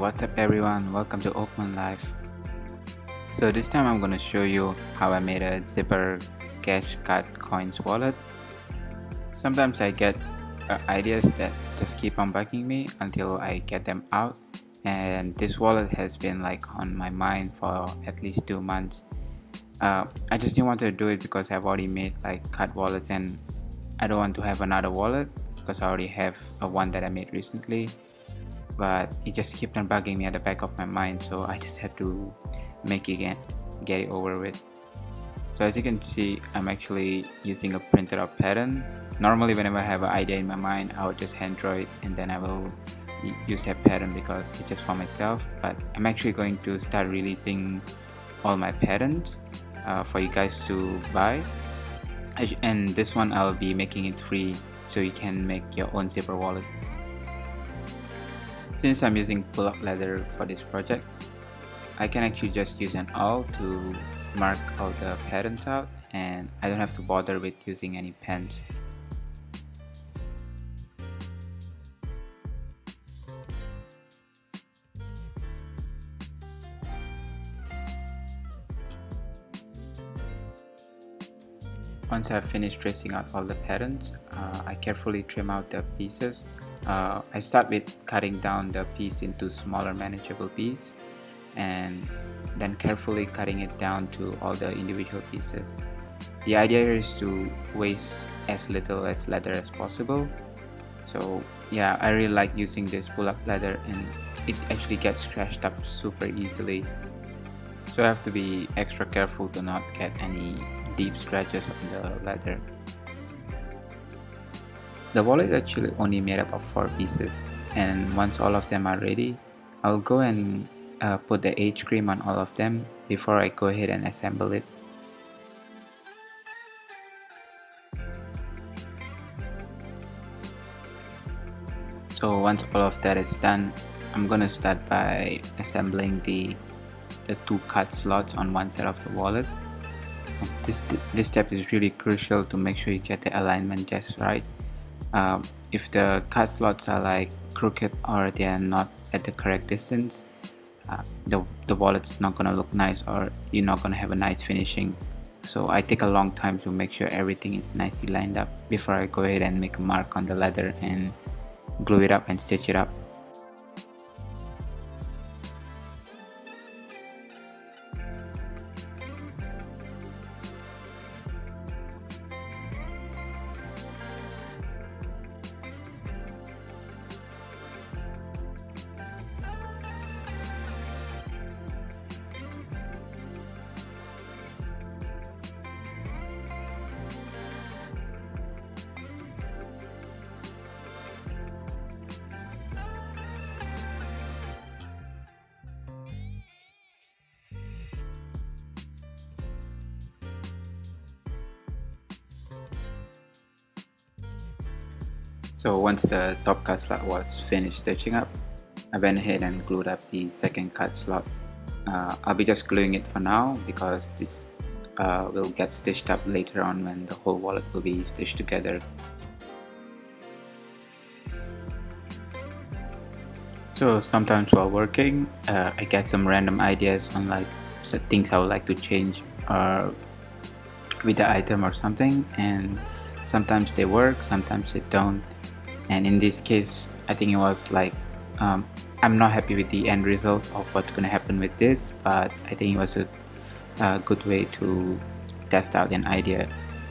what's up everyone, welcome to Oakmoon Live. So this time I'm gonna show you how I made a zipper cash card coins wallet. Sometimes I get ideas that just keep on bugging me until I get them out, and this wallet has been like on my mind for at least 2 months. I just didn't want to do it because I've already made like card wallets and I don't want to have another wallet because I already have one that I made recently, but it just kept on bugging me at the back of my mind, so I just had to make it again, get it over with. So as you can see, I'm actually using a printed out pattern. Normally whenever I have an idea in my mind, I would just hand draw it and then I will use that pattern because it's just for myself, but I'm actually going to start releasing all my patterns for you guys to buy, and this one I'll be making it free so you can make your own zipper wallet. Since I'm using pull-up leather for this project, I can actually just use an awl to mark all the patterns out, and I don't have to bother with using any pens. Once I've finished tracing out all the patterns, I carefully trim out the pieces. I start with cutting down the piece into smaller manageable pieces and then carefully cutting it down to all the individual pieces. The idea here is to waste as little as leather as possible. So yeah, I really like using this pull-up leather and it actually gets scratched up super easily. So I have to be extra careful to not get any deep scratches on the leather. The wallet is actually only made up of 4 pieces, and once all of them are ready, I'll go and put the age cream on all of them before I go ahead and assemble it. So once all of that is done, I'm gonna start by assembling the 2 card slots on one side of the wallet. This step is really crucial to make sure you get the alignment just right. If the card slots are like crooked or they are not at the correct distance, the wallet's not gonna look nice or you're not gonna have a nice finishing. So I take a long time to make sure everything is nicely lined up before I go ahead and make a mark on the leather and glue it up and stitch it up. So once the top card slot was finished stitching up, I went ahead and glued up the second card slot. I'll be just gluing it for now because this will get stitched up later on when the whole wallet will be stitched together. So sometimes while working, I get some random ideas on like things I would like to change with the item or something, and sometimes they work, sometimes they don't. And in this case, I think it was like I'm not happy with the end result of what's going to happen with this, but I think it was a good way to test out an idea.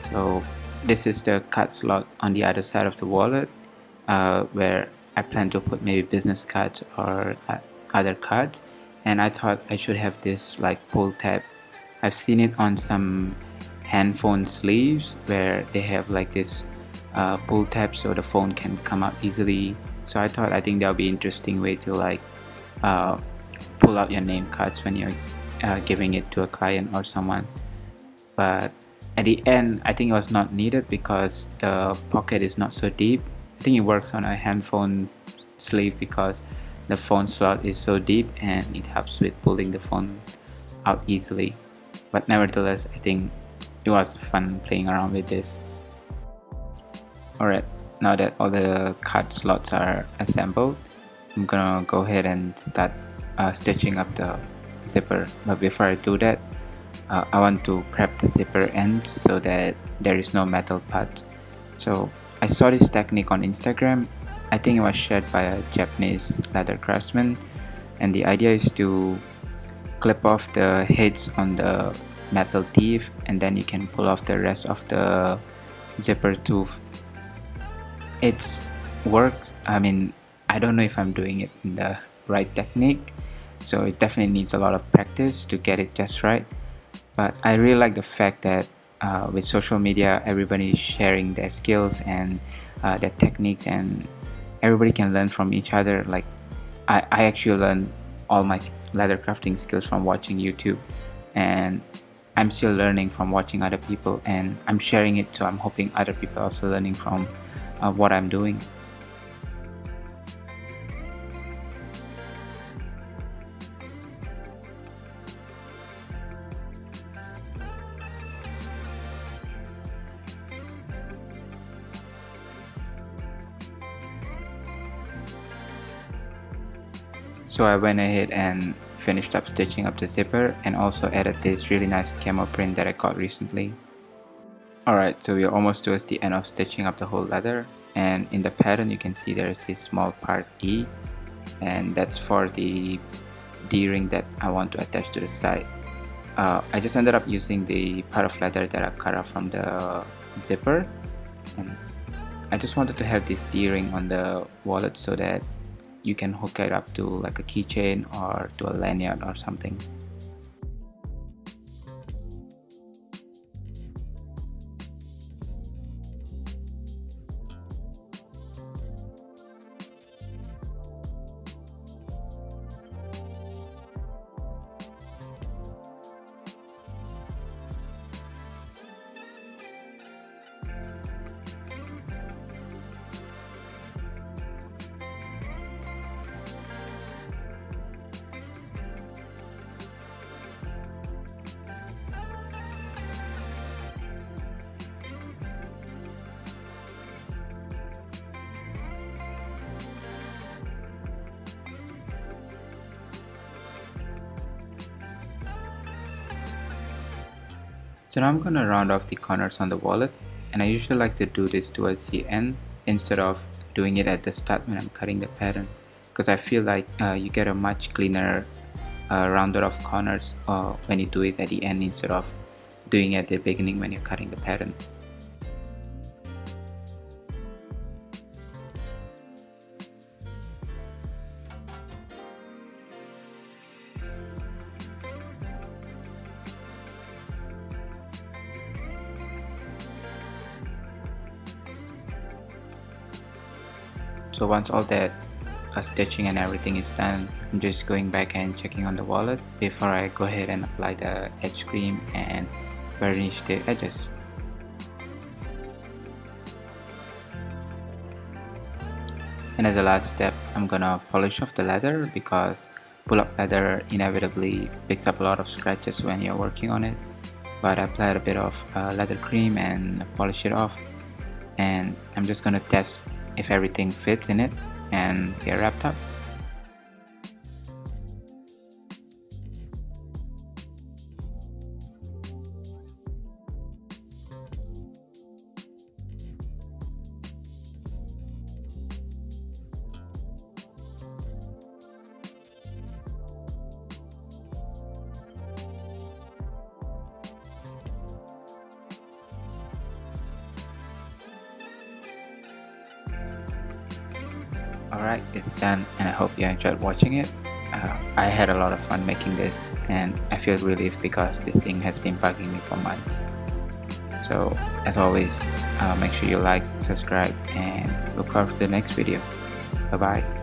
So this is the card slot on the other side of the wallet, where I plan to put maybe business cards or other cards, and I thought I should have this like pull tab. I've seen it on some handphone sleeves where they have like this pull tab so the phone can come out easily. So I think that would be an interesting way to like pull out your name cards when you're giving it to a client or someone. But at the end, I think it was not needed because the pocket is not so deep. I think it works on a handphone sleeve because the phone slot is so deep and it helps with pulling the phone out easily. But nevertheless, I think it was fun playing around with this. Alright, now that all the card slots are assembled, I'm gonna go ahead and start stitching up the zipper. But before I do that, I want to prep the zipper ends so that there is no metal part. So I saw this technique on Instagram. I think it was shared by a Japanese leather craftsman, and the idea is to clip off the heads on the metal teeth, and then you can pull off the rest of the zipper tooth. It works. I mean, I don't know if I'm doing it in the right technique, so it definitely needs a lot of practice to get it just right. But I really like the fact that with social media, everybody is sharing their skills and their techniques, and everybody can learn from each other. Like I actually learned all my leather crafting skills from watching YouTube, and I'm still learning from watching other people, and I'm sharing it, so I'm hoping other people are also learning from what I'm doing. So I went ahead and finished up stitching up the zipper, and also added this really nice camel print that I got recently. Alright, so we are almost towards the end of stitching up the whole leather, and in the pattern you can see there's this small part E, and that's for the D-ring that I want to attach to the side. I just ended up using the part of leather that I cut off from the zipper, and I just wanted to have this D-ring on the wallet so that you can hook it up to like a keychain or to a lanyard or something. So now I'm gonna round off the corners on the wallet, and I usually like to do this towards the end instead of doing it at the start when I'm cutting the pattern, because I feel like you get a much cleaner rounded off corners when you do it at the end instead of doing it at the beginning when you're cutting the pattern. So once all that stitching and everything is done, I'm just going back and checking on the wallet before I go ahead and apply the edge cream and varnish the edges. And as a last step, I'm gonna polish off the leather, because pull-up leather inevitably picks up a lot of scratches when you're working on it. But I applied a bit of leather cream and polish it off, and I'm just gonna test if everything fits in it, and get wrapped up. Alright, it's done, and I hope you enjoyed watching it. I had a lot of fun making this, and I feel relieved because this thing has been bugging me for months. So as always, make sure you like, subscribe, and look forward to the next video. Bye bye.